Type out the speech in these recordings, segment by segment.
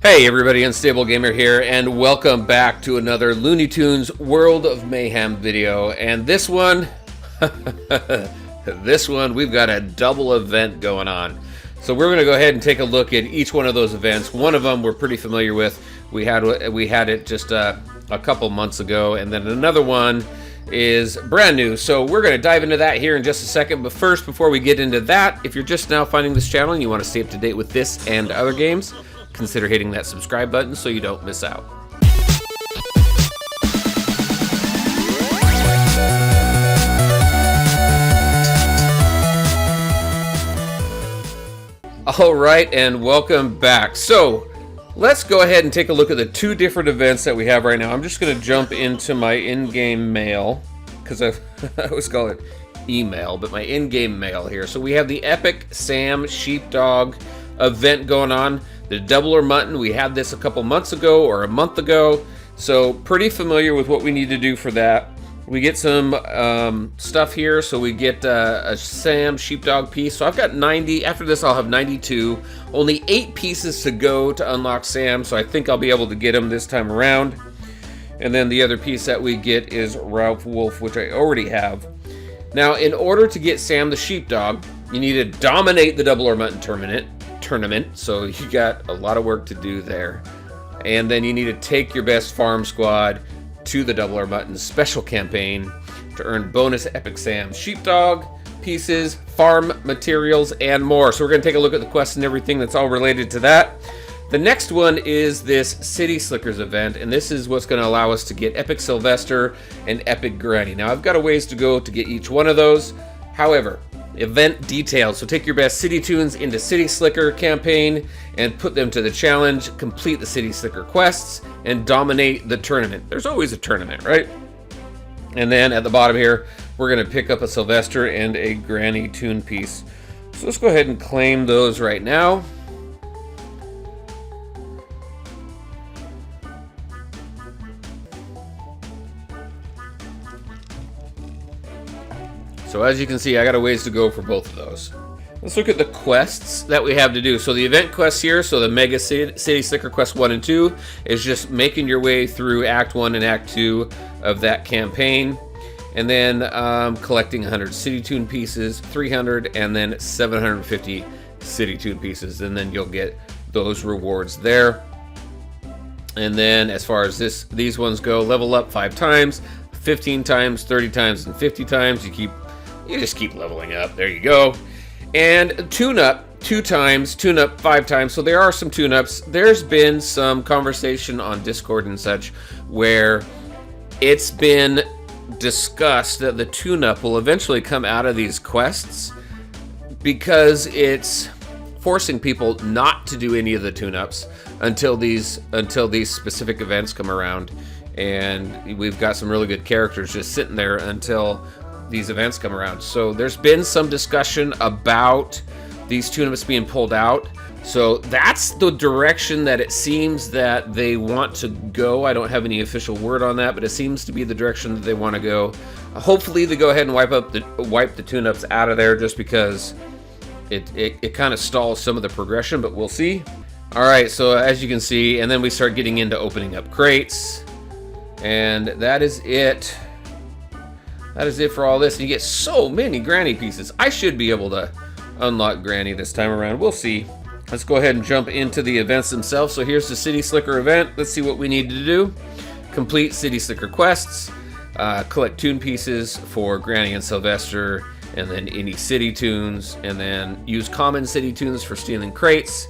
Hey everybody, Unstable Gamer here, and welcome back to another Looney Tunes World of Mayhem video. And this one, we've got a double event going on. So we're going to go ahead and take a look at each one of those events. One of them we're pretty familiar with. We had it just a couple months ago, and then another one is brand new. So we're going to dive into that here in just a second. But first, before we get into that, if you're just now finding this channel and you want to stay up to date with this and other games, consider hitting that subscribe button so you don't miss out. All right, and welcome back. So let's go ahead and take a look at the two different events that we have right now. I'm just going to jump into my in-game mail, because I always call it email, but my in-game mail here. So we have the Epic Sam Sheepdog event going on. The Double or Mutton, we had this a couple months ago or a month ago, so pretty familiar with what we need to do for that. We get some stuff here, so we get a Sam Sheepdog piece. So I've got 90. After this, I'll have 92. Only 8 pieces to go to unlock Sam, so I think I'll be able to get him this time around. And then the other piece that we get is Ralph Wolf, which I already have. Now, in order to get Sam the Sheepdog, you need to dominate the Double or Mutton tournament, so you got a lot of work to do there. And then you need to take your best farm squad to the Double or Mutton special campaign to earn bonus Epic Sam Sheepdog pieces, farm materials, and more. So we're going to take a look at the quests and everything that's all related to that. The next one is this City Slickers event, and this is what's going to allow us to get Epic Sylvester and Epic Granny. Now I've got a ways to go to get each one of those. However, event details. So take your best City Tunes into City Slicker campaign and put them to the challenge, complete the City Slicker quests, and dominate the tournament. There's always a tournament, right? And then at the bottom here, we're going to pick up a Sylvester and a Granny Tune piece. So let's go ahead and claim those right now. So as you can see, I got a ways to go for both of those. Let's look at the quests that we have to do. So the event quests here, so the Mega City Slicker Quest 1 and 2 is just making your way through Act 1 and Act 2 of that campaign. And then collecting 100 City Tune pieces, 300, and then 750 City Tune pieces. And then you'll get those rewards there. And then as far as these ones go, level up 5 times, 15 times, 30 times, and 50 times. You just keep leveling up. There you go. And tune up 2 times, tune up 5 times. So there are some tune ups. There's been some conversation on Discord and such where it's been discussed that the tune up will eventually come out of these quests because it's forcing people not to do any of the tune ups until these specific events come around. And we've got some really good characters just sitting there until these events come around. So there's been some discussion about these tune-ups being pulled out. So that's the direction that it seems that they want to go. I don't have any official word on that, but it seems to be the direction that they want to go. Hopefully they go ahead and wipe the tune-ups out of there, just because it kind of stalls some of the progression, but we'll see. All right, so as you can see, and then we start getting into opening up crates. And that is it. That is it for all this. And you get so many Granny pieces. I should be able to unlock Granny this time around. We'll see. Let's go ahead and jump into the events themselves. So here's the City Slicker event. Let's see what we need to do. Complete City Slicker quests. Collect tune pieces for Granny and Sylvester. And then any City Tunes. And then use common City Tunes for stealing crates.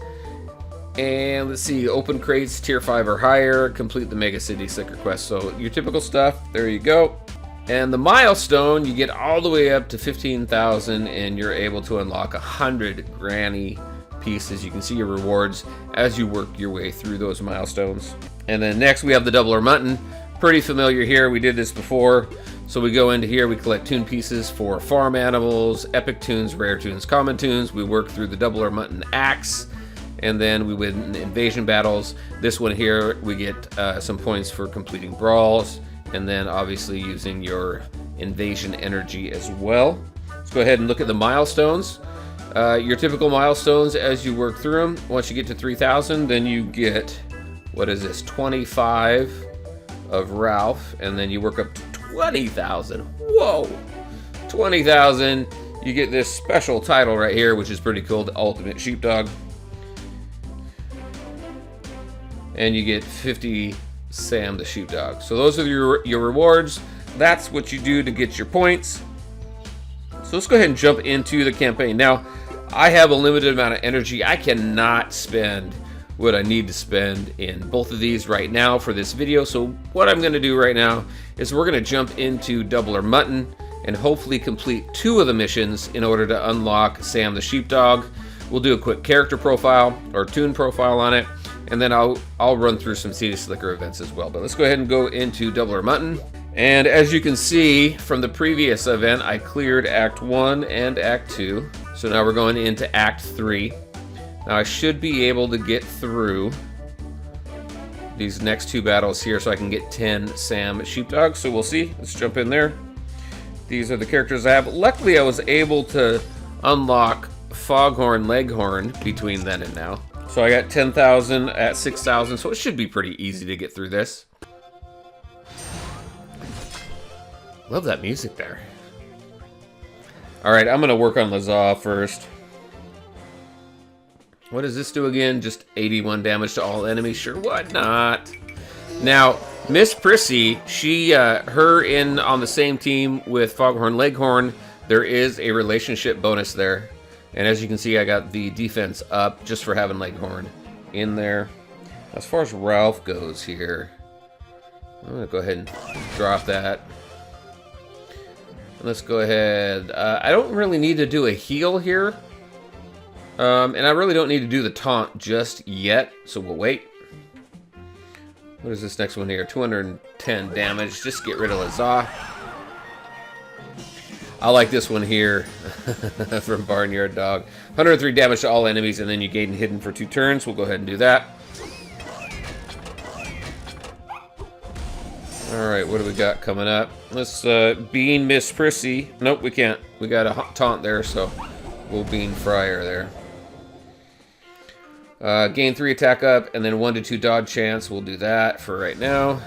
And let's see, open crates, tier 5 or higher, complete the Mega City Slicker quest. So your typical stuff, there you go. And the milestone, you get all the way up to 15,000 and you're able to unlock 100 Granny pieces. You can see your rewards as you work your way through those milestones. And then next we have the Double or Mutton. Pretty familiar here, we did this before. So we go into here, we collect tune pieces for farm animals, epic tunes, rare tunes, common tunes. We work through the Double or Mutton axe. And then we win invasion battles. This one here, we get some points for completing brawls, and then obviously using your invasion energy as well. Let's go ahead and look at the milestones. Your typical milestones as you work through them. Once you get to 3,000, then you get, what is this, 25 of Ralph, and then you work up to 20,000. Whoa! 20,000, you get this special title right here, which is pretty cool, the Ultimate Sheepdog. And you get 50 Sam the Sheepdog. So those are your rewards. That's what you do to get your points. So let's go ahead and jump into the campaign. Now, I have a limited amount of energy. I cannot spend what I need to spend in both of these right now for this video. So what I'm going to do right now is we're going to jump into Double or Mutton and hopefully complete 2 of the missions in order to unlock Sam the Sheepdog. We'll do a quick character profile or toon profile on it, and then I'll run through some City Slicker events as well. But let's go ahead and go into Double or Mutton. And as you can see from the previous event, I cleared Act 1 and Act 2. So now we're going into Act 3. Now I should be able to get through these next 2 battles here so I can get 10 Sam Sheepdogs. So we'll see. Let's jump in there. These are the characters I have. Luckily I was able to unlock Foghorn Leghorn between then and now. So I got 10,000 at 6,000, so it should be pretty easy to get through this. Love that music there. Alright, I'm going to work on Lazar first. What does this do again? Just 81 damage to all enemies? Sure, why not? Now, Miss Prissy, her in on the same team with Foghorn Leghorn, there is a relationship bonus there. And as you can see, I got the defense up just for having Leghorn in there. As far as Ralph goes here, I'm going to go ahead and drop that. Let's go ahead. I don't really need to do a heal here. And I really don't need to do the taunt just yet, so we'll wait. What is this next one here? 210 damage. Just get rid of Lazar. I like this one here from Barnyard Dog. 103 damage to all enemies, and then you gain hidden for 2 turns. We'll go ahead and do that. Alright, what do we got coming up? Let's bean Miss Prissy. Nope, we can't. We got a taunt there, so we'll bean Fryer there. Gain 3 attack up, and then 1 to 2 dodge chance. We'll do that for right now.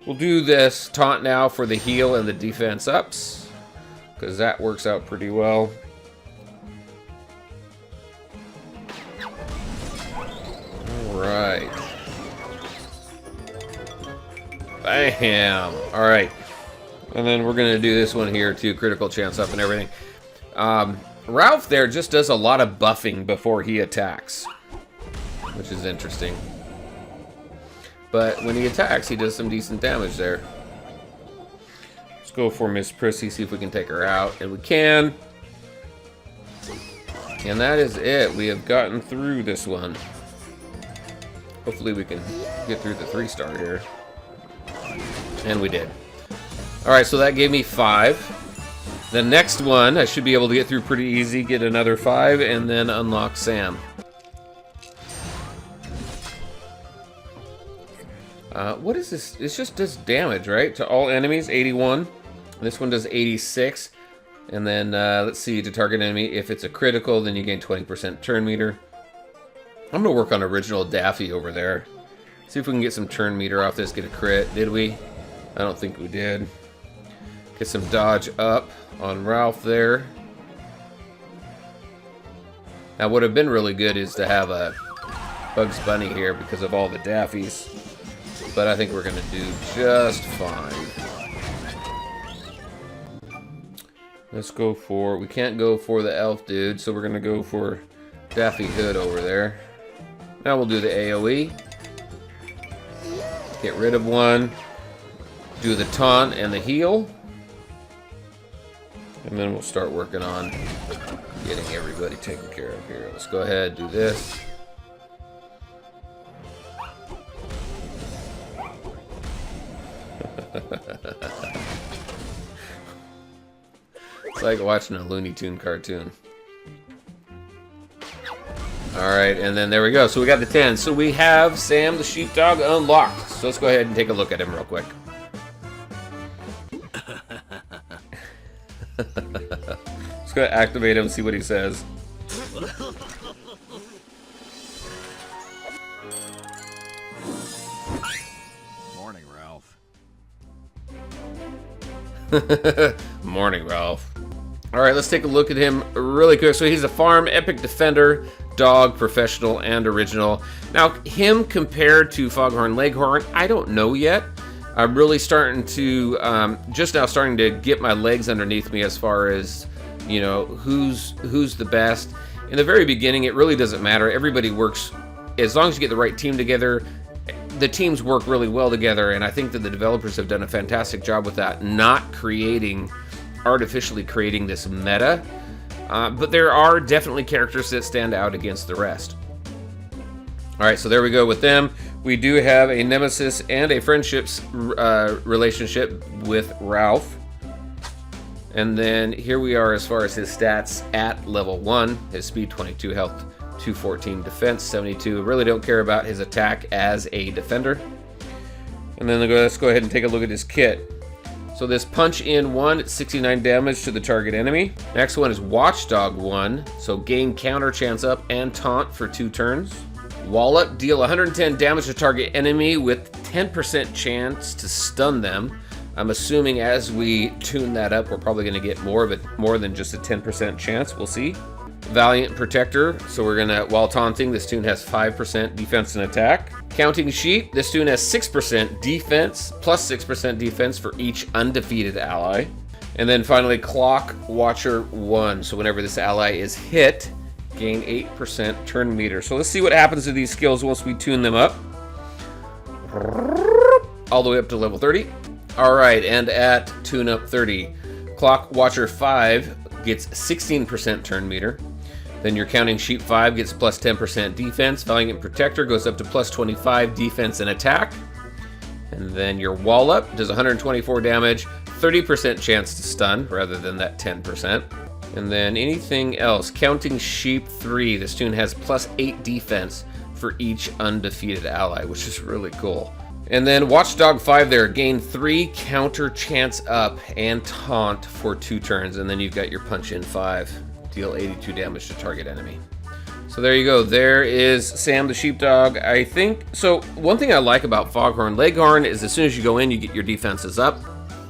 We'll do this taunt now for the heal and the defense ups, because that works out pretty well. Alright. Bam! Alright. And then we're going to do this one here too, critical chance up and everything. Ralph there just does a lot of buffing before he attacks, which is interesting. But when he attacks, he does some decent damage there. Let's go for Miss Prissy, see if we can take her out. And we can. And that is it. We have gotten through this one. Hopefully we can get through the 3-star here. And we did. Alright, so that gave me 5. The next one, I should be able to get through pretty easy, get another 5, and then unlock Sam. What is this? It just does damage, right? To all enemies, 81. This one does 86. And then, let's see, to target enemy, if it's a critical, then you gain 20% turn meter. I'm going to work on original Daffy over there. See if we can get some turn meter off this, get a crit. Did we? I don't think we did. Get some dodge up on Ralph there. Now, what would have been really good is to have a Bugs Bunny here because of all the Daffies. But I think we're going to do just fine. Let's go for... We can't go for the elf dude, so we're going to go for Daffy Hood over there. Now we'll do the AoE. Get rid of one. Do the taunt and the heal. And then we'll start working on getting everybody taken care of here. Let's go ahead and do this. It's like watching a Looney Tune cartoon. Alright, and then there we go. So we got the 10. So we have Sam the Sheepdog unlocked. So let's go ahead and take a look at him real quick. Let's Let's go activate him and see what he says. Morning, Ralph. Morning, Ralph. Alright, let's take a look at him really quick. So he's a farm epic defender, dog, professional, and original. Now, him compared to Foghorn Leghorn, I don't know yet. I'm really starting to, just now starting to get my legs underneath me as far as, you know, who's the best. In the very beginning, it really doesn't matter. Everybody works, as long as you get the right team together, the teams work really well together, and I think that the developers have done a fantastic job with that, not artificially creating this meta. But there are definitely characters that stand out against the rest. Alright, so there we go with them. We do have a nemesis and a friendships relationship with Ralph. And then here we are as far as his stats at level 1. His speed 22, health 214, defense 72. Really don't care about his attack as a defender. And then let's go ahead and take a look at his kit. So this punch in 1, it's 69 damage to the target enemy. Next one is Watchdog 1, so gain counter chance up and taunt for 2 turns. Wallop, deal 110 damage to target enemy with 10% chance to stun them. I'm assuming as we tune that up, we're probably going to get more than just a 10% chance. We'll see. Valiant Protector, so we're gonna, while taunting, this tune has 5% defense and attack. Counting Sheep, this tune has 6% defense, plus 6% defense for each undefeated ally. And then finally, Clock Watcher 1, so whenever this ally is hit, gain 8% turn meter. So let's see what happens to these skills once we tune them up. All the way up to level 30. Alright, and at tune up 30, Clock Watcher 5 gets 16% turn meter. Then your Counting Sheep 5 gets plus 10% defense. Valiant Protector goes up to plus 25 defense and attack. And then your Wallop does 124 damage, 30% chance to stun rather than that 10%. And then anything else, Counting Sheep 3, this tune has plus 8 defense for each undefeated ally, which is really cool. And then Watchdog 5 there, gain 3 counter chance up and taunt for 2 turns. And then you've got your Punch in 5, deal 82 damage to target enemy. So there you go, there is Sam the Sheepdog. I think, so one thing I like about Foghorn Leghorn is as soon as you go in, you get your defenses up.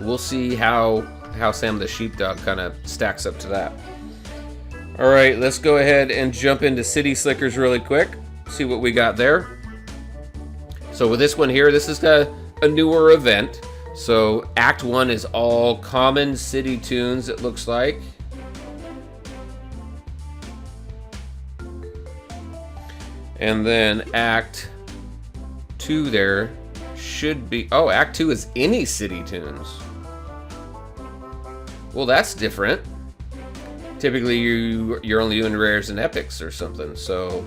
We'll see how Sam the Sheepdog kind of stacks up to that. All right, let's go ahead and jump into City Slickers really quick, see what we got there. So with this one here, this is a newer event. So Act 1 is all common city tunes, it looks like. And then Act 2 there should be... Oh, Act 2 is any city tunes. Well, that's different. Typically, you're only doing rares and epics or something, so...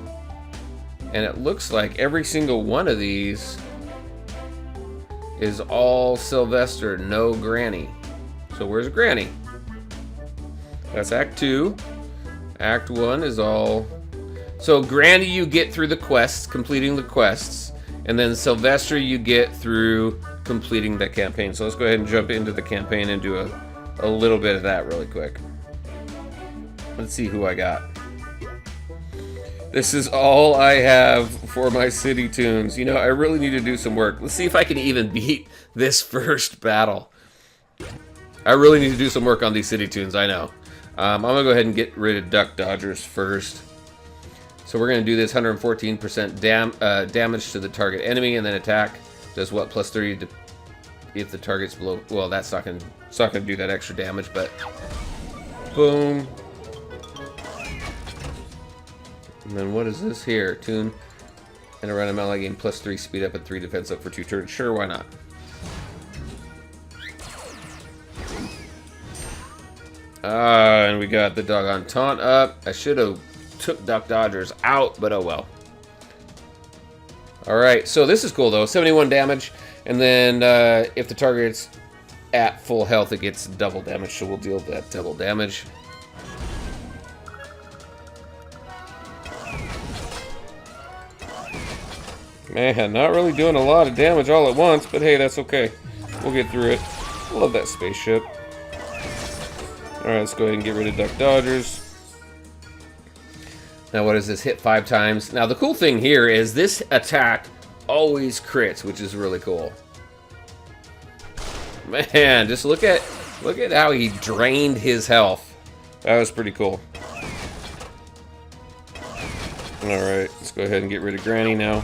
And it looks like every single one of these is all Sylvester, no Granny. So where's Granny? That's Act 2. Act 1 is all... So Granny you get through the quests, completing the quests, and then Sylvester you get through completing the campaign. So let's go ahead and jump into the campaign and do a little bit of that really quick. Let's see who I got. This is all I have for my city tunes. You know, I really need to do some work. Let's see if I can even beat this first battle. I really need to do some work on these city tunes, I know. I'm going to go ahead and get rid of Duck Dodgers first. So we're going to do this 114% damage to the target enemy, and then attack does what? Plus 30 to, if the target's below. Well, that's not going to do that extra damage, but boom. And then what is this here? Tune and a random ally gain plus 3 speed up and 3 defense up for 2 turns. Sure, why not? And we got the doggone taunt up. I should have took Duck Dodgers out, but oh well. Alright, so this is cool though. 71 damage, and then if the target's at full health, it gets double damage, so we'll deal that double damage. Man, not really doing a lot of damage all at once, but hey, that's okay. We'll get through it. Love that spaceship. Alright, let's go ahead and get rid of Duck Dodgers. Now what is this? Hit 5 times. Now the cool thing here is this attack always crits, which is really cool. Man, just look at how he drained his health. That was pretty cool. Alright, let's go ahead and get rid of Granny now.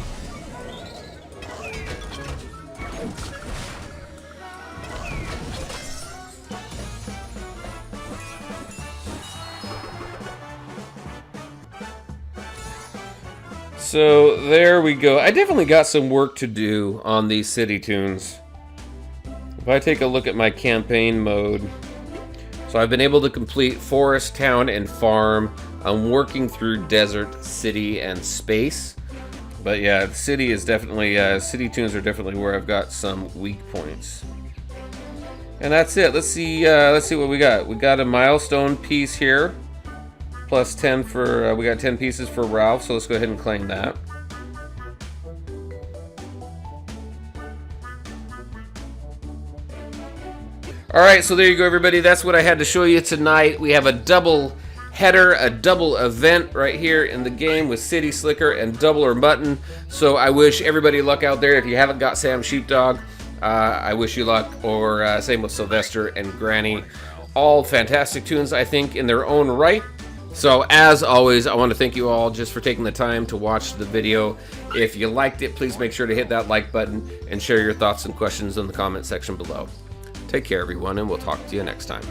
So there we go. I definitely got some work to do on these city tunes. If I take a look at my campaign mode, so I've been able to complete Forest, Town, and Farm. I'm working through Desert, City, and Space. But yeah, the city is definitely, city tunes are definitely where I've got some weak points. And that's it. Let's see what we got. We got a milestone piece here. Plus 10 for, we got 10 pieces for Ralph, so let's go ahead and claim that. Alright, so there you go, everybody. That's what I had to show you tonight. We have a double header, a double event right here in the game with City Slicker and Double or Mutton. So I wish everybody luck out there. If you haven't got Sam Sheepdog, I wish you luck. Or same with Sylvester and Granny. All fantastic tunes, I think, in their own right. So as always, I want to thank you all just for taking the time to watch the video. If you liked it, please make sure to hit that like button and share your thoughts and questions in the comment section below. Take care, everyone, and we'll talk to you next time.